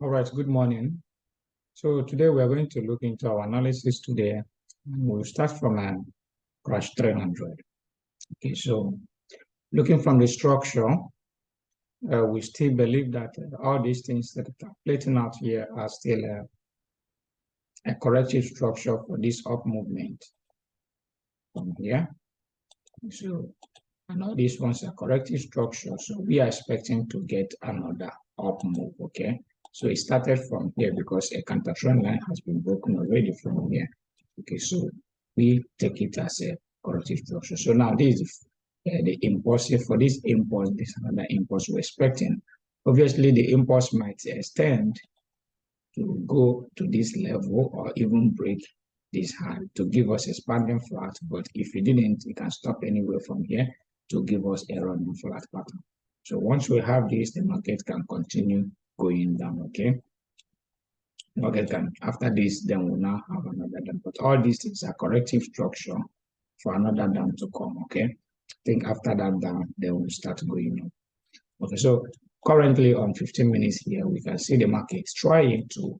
All right, good morning. So today we are going to look into our analysis today. We'll start from a crash 300. Okay, so looking from the structure, we still believe that all these things that are plating out here are still a corrective structure for this up movement from here. So, and all these ones are corrective structures. So we are expecting to get another up move, okay? So it started from here because a counter trend line has been broken already from here. Okay, so we take it as a corrective structure. So now this is the impulse. For this impulse, this is another impulse we're expecting. Obviously, the impulse might extend to go to this level or even break this high to give us expanding flat. But if it didn't, it can stop anywhere from here to give us a running flat pattern. So once we have this, the market can continue going down, okay? Market can, after this, then we'll now have another down. But all these things are corrective structure for another down to come, okay? I think after that down, then we'll start going up. Okay, so currently on 15 minutes here, we can see the market trying to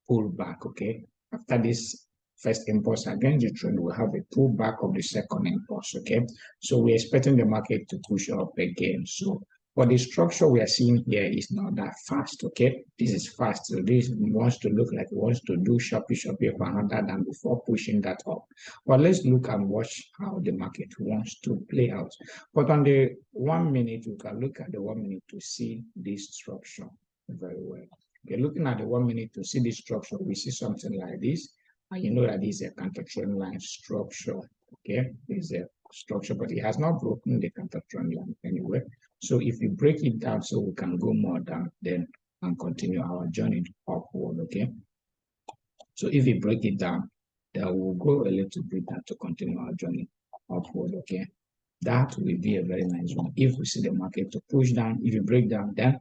pull back, okay? After this first impulse against the trend, we'll have a pullback of the second impulse, okay? So we're expecting the market to push up again. So, but the structure we are seeing here is not that fast, okay? This is fast. So this wants to look like it wants to do shoppy for another than before pushing that up. But let's look and watch how the market wants to play out. But on the 1 minute, we can look at the 1 minute to see this structure very well. Okay, looking at the 1 minute to see this structure, we see something like this. And you know that this is a counter trend line structure. Okay, this is a structure, but it has not broken the counter trend line anyway. So if we break it down so we can go more down, then and continue our journey upward. Okay. So if we break it down, then we'll go a little bit down to continue our journey upward. Okay. That will be a very nice one. If we see the market to push down, if you break down, then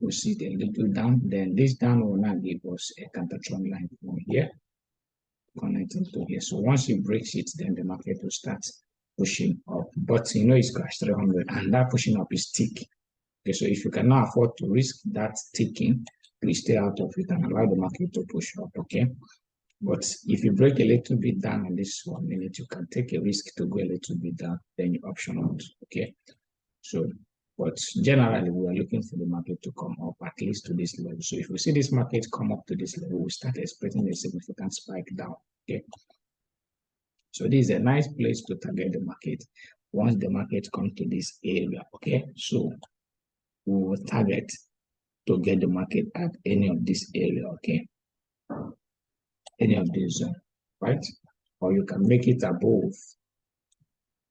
we'll see the little down, then this down will now give us a counter trend line from here connecting to here. So once it breaks it, then the market will start pushing up. But you know it's crashed 300 and that pushing up is thick. Okay, so if you cannot afford to risk that ticking, please stay out of it and allow the market to push up, okay? But if you break a little bit down on this 1 minute, you can take a risk to go a little bit down, then you option out, okay? So, but generally, we are looking for the market to come up at least to this level. So if we see this market come up to this level, we start expecting a significant spike down, okay? So this is a nice place to target the market once the market comes to this area, okay? So we will target to get the market at any of this area, okay? Any of these zone, right? Or you can make it above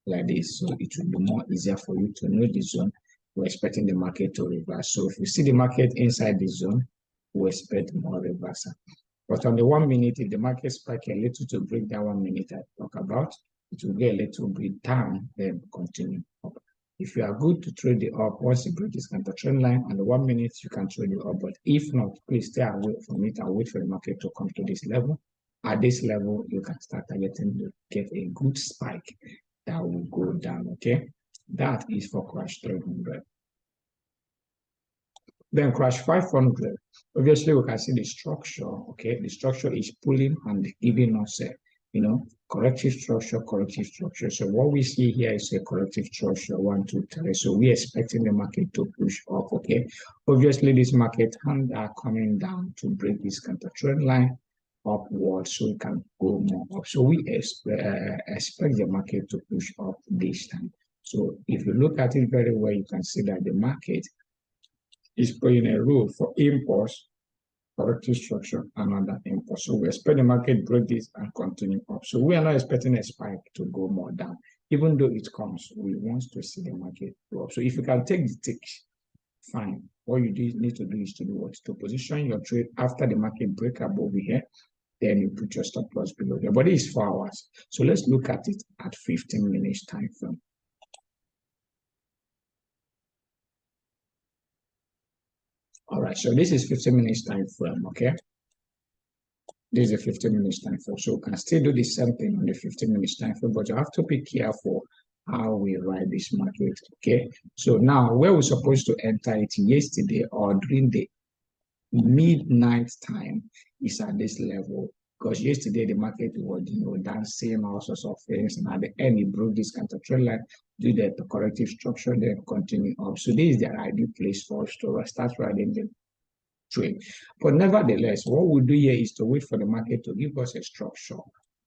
like this, so it will be more easier for you to know the zone. We're expecting the market to reverse. So if you see the market inside the zone, we expect more reversal. But on the 1 minute, if the market spike a little to break that 1 minute I talk about, it will get a little bit down, then continue up. If you are good to trade it up, once you break this counter trend line, on the 1 minute, you can trade it up. But if not, please stay away from it and wait for the market to come to this level. At this level, you can start targeting to get a good spike that will go down, okay? That is for crash 300. Then crash 500. Obviously, we can see the structure, okay? The structure is pulling and giving us a, corrective structure, corrective structure. So what we see here is a corrective structure, 1, 2, 3. So we're expecting the market to push up, okay? Obviously, this market hands are coming down to break this counter trend line upward so it can go more up. So we expect the market to push up this time. So if you look at it very well, you can see that the market is playing a role for impulse, corrective structure, another impulse. So we expect the market break this and continue up. So we are not expecting a spike to go more down. Even though it comes, we want to see the market go up. So if you can take the ticks, fine. What you need to do is to do what? To position your trade after the market break above here. Then you put your stop loss below there. But it is 4 hours. So let's look at it at 15 minutes time frame. All right, so this is 15 minutes time frame, okay? This is a 15 minutes time frame. So we can still do the same thing on the 15 minutes time frame, but you have to be careful how we ride this market, okay? So now, where we're supposed to enter it yesterday or during the midnight time is at this level. Because yesterday the market was, dancing all sorts of things, and at the end it broke this counter trend line, do the corrective structure, then continue up. So this is the ideal place for us to start riding the trade. But nevertheless, what we do here is to wait for the market to give us a structure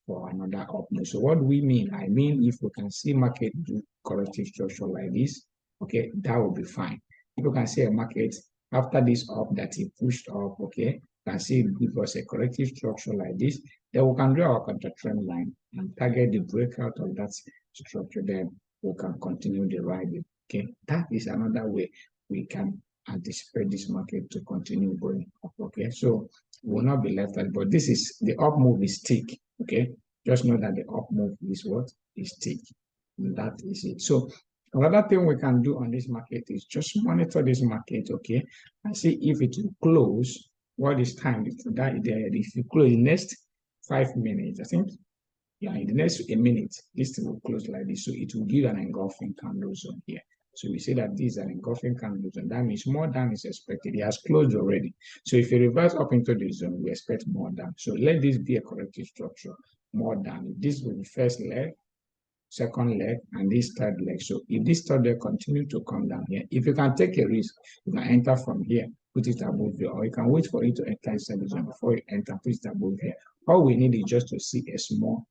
for another up move. So what do we mean? I mean, if we can see market do corrective structure like this, okay, that will be fine. If you can see a market after this up that it pushed up, okay, can see it give us a corrective structure like this, then we can do our counter trend line and target the breakout of that structure. Then we can continue the ride. Okay, that is another way we can anticipate this market to continue going up. Okay, so will not be left out, but this is the up move is thick. Okay, just know that the up move is what is thick, and that is it. So another thing we can do on this market is just monitor this market, okay, and see if it will close. What is time? If you close in the next 5 minutes, I think, yeah, in the next a minute, this thing will close like this. So it will give an engulfing candle zone here. So we say that this is an engulfing candle zone. That means more down is expected. It has closed already. So if it reverses up into the zone, we expect more down. So let this be a corrective structure, more down. This will be first leg, second leg, and this third leg. So if this third leg continue to come down here, if you can take a risk, you can enter from here, put it above here, or you can wait for it to enter inside the zone before you enter, put it above here. All we need is just to see a small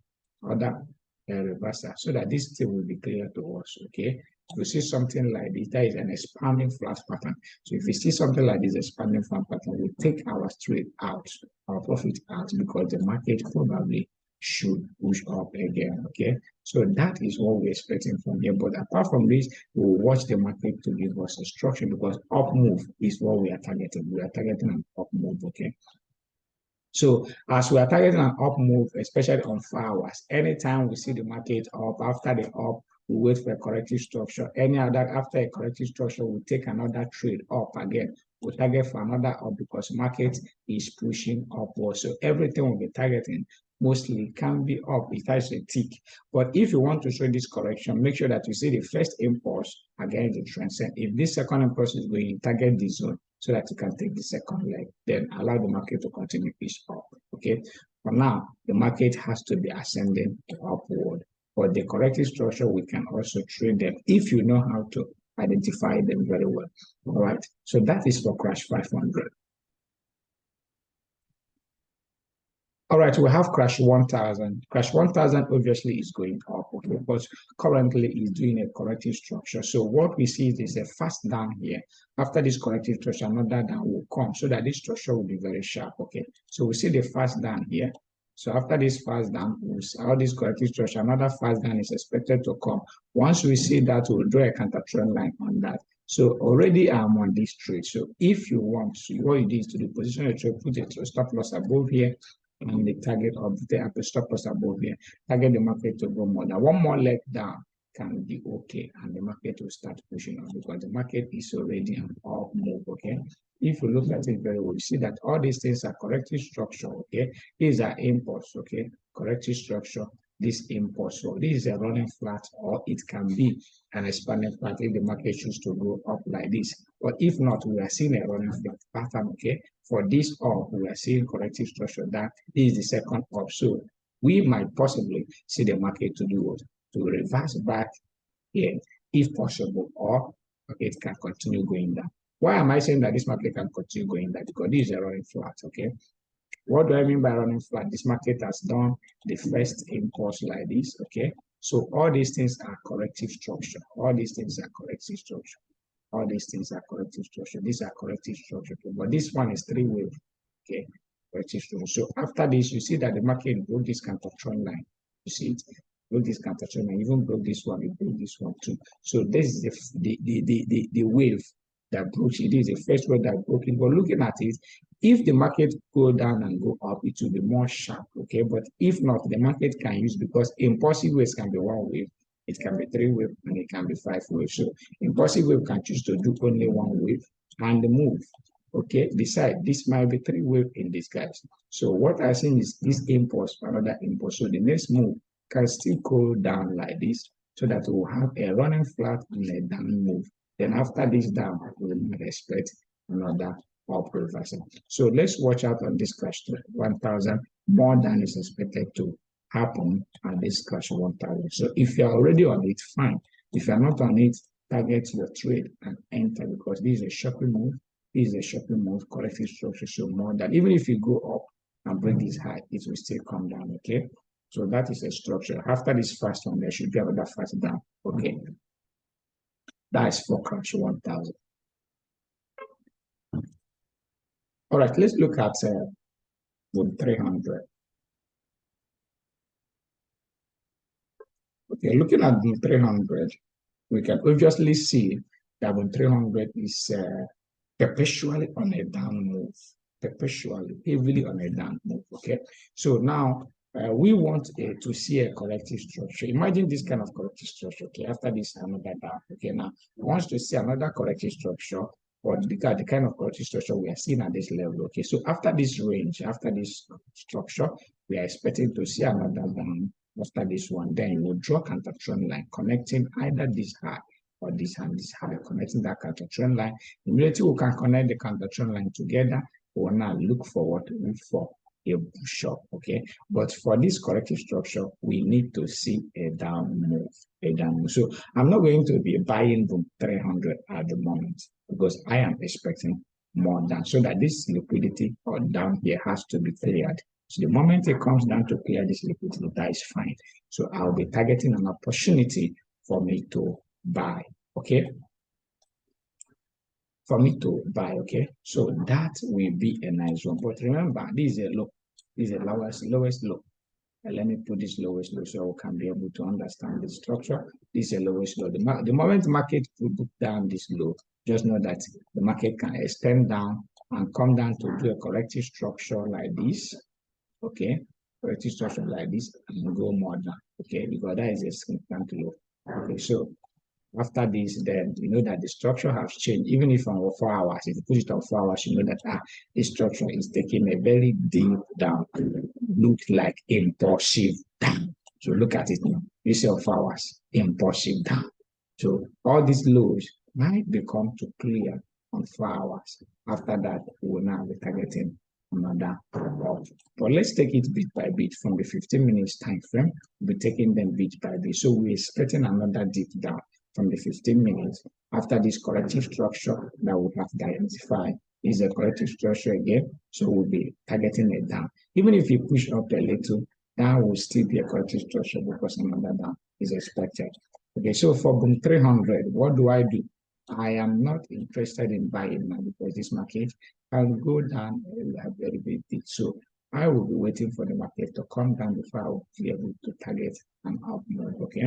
other reversal so that this thing will be clear to us. Okay, if we see something like this, that is an expanding flat pattern. So if we see something like this expanding flat pattern, we take our trade out, our profit out, because the market probably should push up again. Okay, so that is what we're expecting from here. But apart from this, we'll watch the market to give us a structure, because up move is what we are targeting. We are targeting an up move. Okay, so as we are targeting an up move, especially on 4 hours, anytime we see the market up, after the up, we wait for a corrective structure. Any other, after a corrective structure, we take another trade up again. We target for another up because market is pushing upward. So everything we'll be targeting mostly can be up. It has a tick. But if you want to show this correction, make sure that you see the first impulse against the trend. If this second impulse is going, target this zone so that you can take the second leg, then allow the market to continue its up. Okay. For now, the market has to be ascending upward. For the corrective structure, we can also trade them if you know how to identify them very well. All right. So that is for Crash 500. All right, we have Crash 1000. Crash 1000 obviously is going up, okay, because currently is doing a corrective structure. So what we see is a fast down here. After this corrective structure, another down will come, so that this structure will be very sharp, okay. So we see the fast down here. So after this fast down, all this corrective structure, another fast down is expected to come. Once we see that, we'll draw a counter trend line on that. So already I'm on this trade. So if you want to, what you do is to the position of trade, put a stop loss above here, and the target of the stop loss above here, target the market to go more. Now, one more leg down can be okay, and the market will start pushing up because the market is already an up move. Okay, if you look at it very well, you see that all these things are corrective structure. Okay, these are impulse. Okay, corrective structure. This impulse. So this is a running flat, or it can be an expanding flat if the market chooses to go up like this. But if not, we are seeing a running flat pattern. Okay, for this up, we are seeing corrective structure. That is the second up. So we might possibly see the market to do what? To reverse back here, if possible, or it can continue going down. Why am I saying that this market can continue going down? Because this is a running flat. Okay. What do I mean by running flat? This market has done the first impulse like this, okay? So all these things are corrective structure. All these things are corrective structure. All these things are corrective structure. These are corrective structure. But this one is 3-wave, okay? Corrective structure. So after this, you see that the market broke this counter trend line. You see it? Broke this counter trend line. Even broke this one. It broke this one too. So this is the wave that broke. It is the first wave that broke it. But looking at it, if the market go down and go up, it will be more sharp, okay? But if not, the market can use, because impulsive waves can be 1 wave, it can be 3-wave, and it can be 5-wave. So impulsive wave can choose to do only 1 wave and move, okay? Decide this might be 3-wave in this guys. So what I'm saying is this impulse, another impulse. So the next move can still go down like this, so that we'll have a running flat and a down move. Then after this down, we will expect another up reversal. So let's watch out on this crash to 1,000. More than is expected to happen at this crash 1,000. So if you're already on it, fine. If you're not on it, target your trade and enter, because this is a shopping move. This is a shopping move, corrective structure. So more than, even if you go up and break this high, it will still come down. Okay. So that is a structure. After this first one, there should be another fast down. Okay. That is for crash 1,000. All right, let's look at 300. Okay, looking at the 300, we can obviously see that the 300 is perpetually on a down move, perpetually, heavily on a down move. Okay, so now we want to see a corrective structure. Imagine this kind of corrective structure. Okay, after this, another down. Okay, now wants to see another corrective structure, or the kind of corrective structure we are seeing at this level. Okay, so after this range, after this structure, we are expecting to see another down. After this one, then you will draw counter trend line connecting either this high or this and this high, connecting that counter trend line. Immediately we can connect the counter trend line together. We will now look forward for a push up. Okay, but for this corrective structure, we need to see a down move. So I'm not going to be buying the 300 at the moment, because I am expecting more down, so that this liquidity or down here has to be cleared. So the moment it comes down to clear this liquidity, that is fine. So I'll be targeting an opportunity for me to buy. Okay. For me to buy. Okay. So that will be a nice one. But remember, this is a low. This is the lowest low. Let me put this lowest low so we can be able to understand the structure. This is a lowest low. The moment market put down this low, just know that the market can extend down and come down to do a corrective structure like this. Okay, corrective structure like this and go more down. Okay, because that is a significant low. Okay, so after this, then you know that the structure has changed. Even if on 4 hours, if you put it on 4 hours, you know that this structure is taking a very deep down. Looks like impulsive down. So look at it now. You see on 4 hours, impulsive down. So all these lows might become to clear on 4 hours. After that, we will now be targeting another up. But let's take it bit by bit from the 15 minutes time frame. We'll be taking them bit by bit. So we're expecting another dip down from the 15 minutes. After this corrective structure that we have identified is a corrective structure again. So we'll be targeting it down. Even if you push up a little, that will still be a corrective structure because another down is expected. Okay, so for boom 300, what do I do? I am not interested in buying now because this market can go down a very big bit. So I will be waiting for the market to come down before I will be able to target an up move. Okay.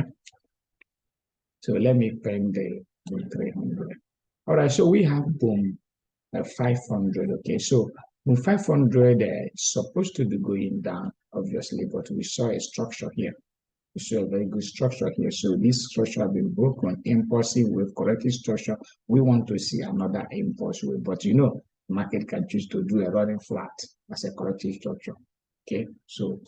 So let me print the boom 300. All right. So we have boom 500. Okay. So boom 500 is supposed to be going down, obviously, but we saw a structure here. We saw a very good structure here. So this structure has been broken, impulsive with corrective structure. We want to see another impulse wave, but you know, market can choose to do a running flat as a corrective structure. Okay, so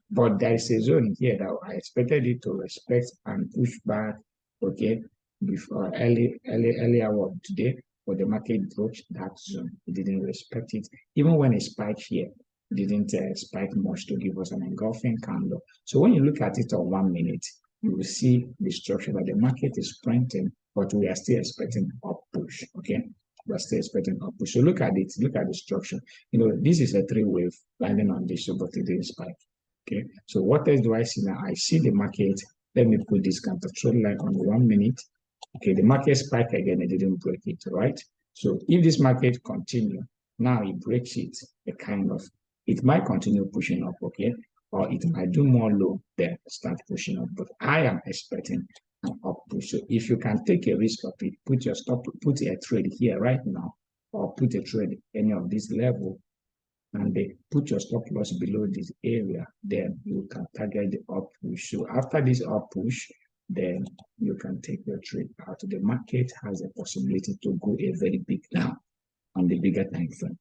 but there is a zone here that I expected it to respect and push back. Okay, before early hour of today, but the market broke that zone. It didn't respect it, even when it spiked here didn't spike much to give us an engulfing candle. So when you look at it on 1 minute, you will see the structure that the market is printing, but we are still expecting up push. Okay, we're still expecting up push. So look at it. Look at the structure. You know, this is a 3-wave landing on this, but it didn't spike. Okay, so what else do I see now? I see the market. Let me put this counter trend line on 1 minute. Okay, the market spike again. It didn't break it, right? So if this market continue, now it breaks it, it might continue pushing up, okay? Or it might do more low, then start pushing up. But I am expecting an up push. So if you can take a risk of it, put a trade here right now, or put a trade any of this level, and they put your stop loss below this area, then you can target the up push. So after this up push, then you can take your trade out. The market has a possibility to go a very big down on the bigger time frame.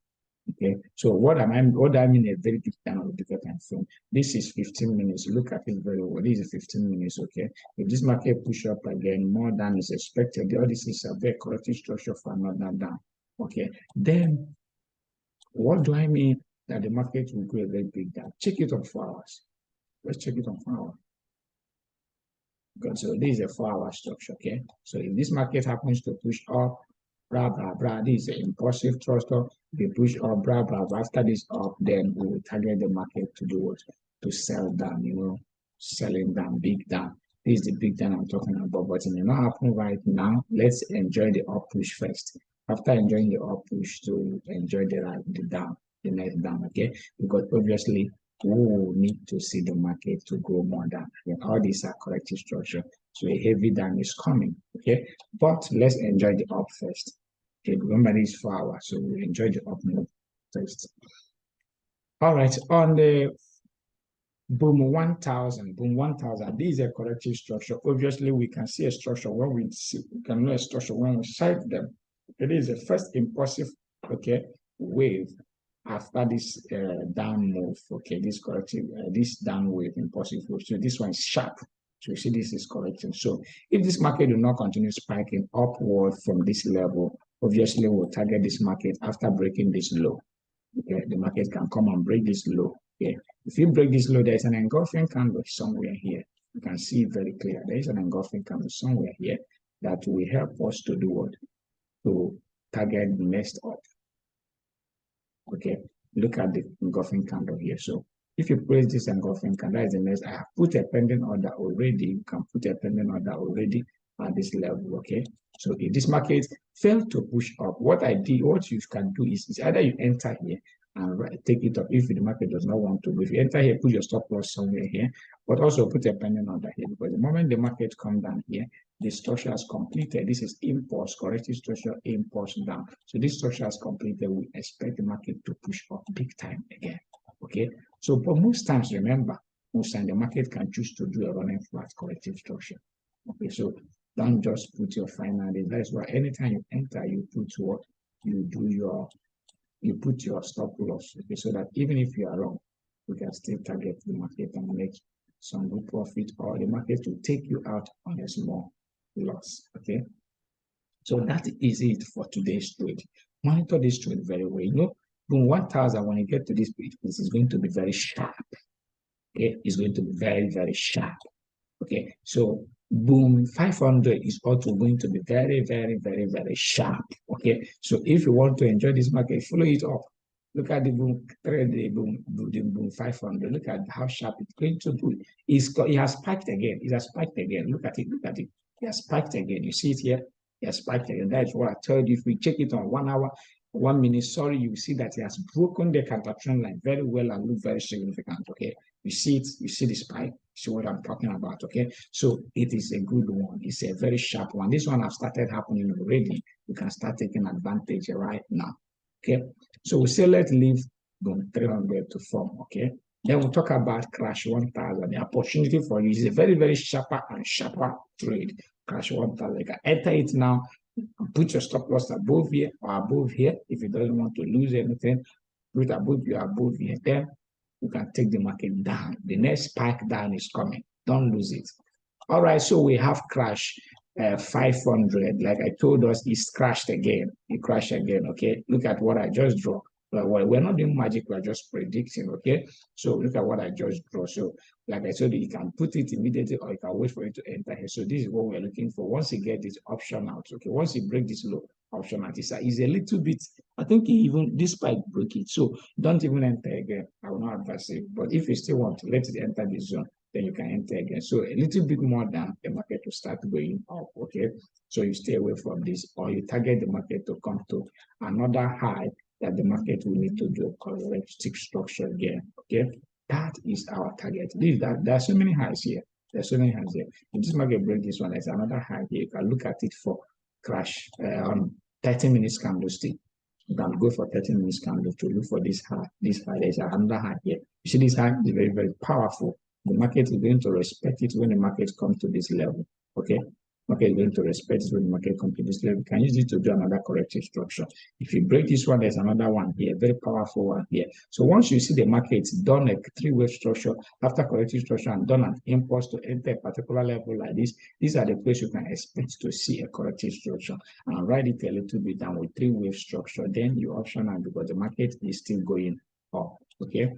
Okay, so what I mean a very big down on the bigger time frame. This is 15 minutes. Look at it very well. This is 15 minutes. Okay, if this market push up again more than is expected, all this is a very corrective structure for another down. Okay, then What do I mean that the market will go a very big down? Check it on 4 hours. Let's check it on 4 hours. Because so this is a 4 hour structure, okay? So if this market happens to push up, blah, blah, blah, this is an impulsive thruster. They push up, blah, blah, blah. After this up, then we will target the market to do what? To sell down, selling down, big down. This is the big down I'm talking about, but it may not happen right now. Let's enjoy the up push first. After enjoying the up push, to enjoy the down, the next down, okay? Because obviously we need to see the market to go more down. And all these are corrective structure. So a heavy down is coming, okay? But let's enjoy the up first. Okay, remember this 4 hours, so we enjoy the up move first. All right, on the boom 1000, this is a corrective structure. Obviously, we can see a structure when we can know a structure when we sight them. It is the first impulsive, okay, wave after this down move, okay, this corrective, this down wave, impulsive wave. So this one is sharp. So you see this is correcting. So if this market do not continue spiking upward from this level, obviously we'll target this market after breaking this low. Okay, the market can come and break this low. Okay, if you break this low, there's an engulfing candle somewhere here. You can see it very clear. There is an engulfing candle somewhere here that will help us to do what? To target the next up. Okay, look at the engulfing candle here. So if you place this engulfing candle, that is the next. I have put a pending order already. You can put a pending order already at this level. Okay, so if this market failed to push up, what you can do is either you enter here and take it up if the market does not want to. If you enter here, put your stop loss somewhere here, but also put a pending order here, because the moment the market come down here, the structure has completed. This is impulse, corrective structure, impulse down. So this structure has completed. We expect the market to push up big time again. Okay. So, but most times, remember, most times the market can choose to do a running flat corrective structure. Okay. So don't just put your final day. That's why anytime you enter, you put what you put your stop loss. Okay. So that even if you are wrong, you can still target the market and make some good profit, or the market will take you out on a small loss. Okay, so that is it for today's trade. Monitor this trade very well. Boom 1000, when you get to this page, this is going to be very sharp. Okay, it's going to be very, very sharp. Okay, so boom 500 is also going to be very, very, very, very sharp. Okay, so if you want to enjoy this market, follow it up. Look at the boom, the boom 500. Look at how sharp it's going to do. It has spiked again. It has spiked again. Look at it. Look at it. It has spiked again. You see it here? It has spiked again. That's what I told you. If we check it on 1 hour, 1 minute, sorry, you see that it has broken the counter trend line very well and look very significant. Okay, you see it. You see the spike. You see what I'm talking about. Okay, so it is a good one. It's a very sharp one. This one has started happening already. You can start taking advantage right now. Okay, so we say let's leave boom 300 to form. Okay, then we'll talk about crash 1000. The opportunity for you is a very, very sharper and sharper trade. Crash 1000. You can enter it now. Put your stop loss above here or above here if you don't want to lose anything. Put above here. Then you can take the market down. The next spike down is coming. Don't lose it. All right, so we have crash 500. Like I told us, it's crashed again. It crashed again. Okay, look at what I just drew. Well, we're not doing magic, we're just predicting. Okay, so look at what I just drew. So like I told you, you can put it immediately or you can wait for it to enter here. So this is what we're looking for. Once you get this option out, okay, once you break this low option out, is a little bit, I think even this spike broke it. So don't even enter again. I will not advise it. But if you still want to let it enter this zone, then you can enter again. So a little bit more down, the market will start going up. Okay, so you stay away from this, or you target the market to come to another high that the market will need to do a corrective structure again. Okay, that is our target. There are so many highs here. There's so many highs here. If this market break this one, there's another high here. You can look at it for crash on 30 minutes candlestick. You can go for 30 minutes candle to look for this high. This high, there's another high here. You see this high is very, very powerful. The market is going to respect it when the market comes to this level. Okay, market is going to respect it when the market comes to this level. We can use it to do another corrective structure. If you break this one, there's another one here, very powerful one here. So once you see the market done a three-wave structure after corrective structure and done an impulse to enter a particular level like this, these are the places you can expect to see a corrective structure. And write it a little bit down with three-wave structure. Then you option out because the market is still going up. Okay.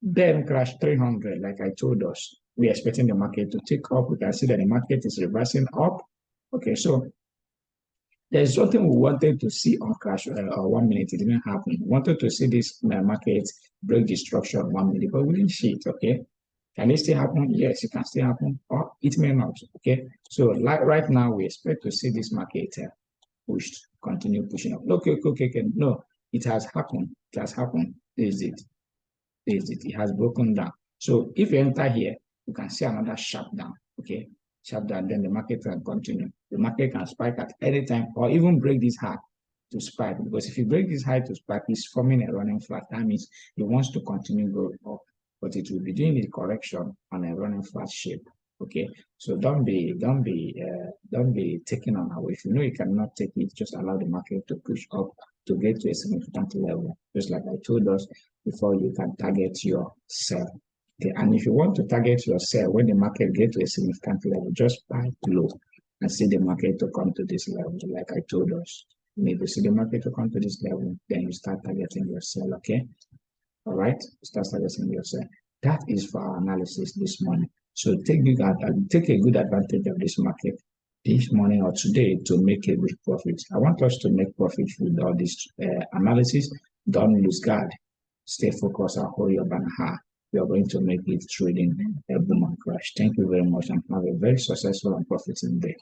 Then crash 300, like I told us, we're expecting the market to take up. We can see that the market is reversing up. Okay, so there's something we wanted to see on crash 1 minute. It didn't happen. We wanted to see this market break the structure of 1 minute, but we didn't see it. Okay, can it still happen? Yes, it can still happen, or it may not. Okay, so like right now, we expect to see this market pushed, continue pushing up. Okay. No, it has happened. It has happened. This is it. It has broken down. So if you enter here, you can see another sharp down. Okay, sharp down, then the market can continue. The market can spike at any time or even break this high to spike, because if you break this high to spike, it's forming a running flat. That means it wants to continue going up, but it will be doing a correction on a running flat shape. Okay, so don't be taken on away. If you know you cannot take it, just allow the market to push up to get to a significant level, just like I told us before. You can target your sell. Okay, and if you want to target your sell when the market gets to a significant level, just buy low and see the market to come to this level, like I told us. You need to see the market to come to this level, then you start targeting your sell. Okay, all right, start targeting your sell. That is for our analysis this morning. So take a good advantage of this market this morning or today to make a good profit. I want us to make profit with all this analysis. Don't lose guard. Stay focused and hold your banner high. We are going to make it trading a boom and crash. Thank you very much and have a very successful and profitable day.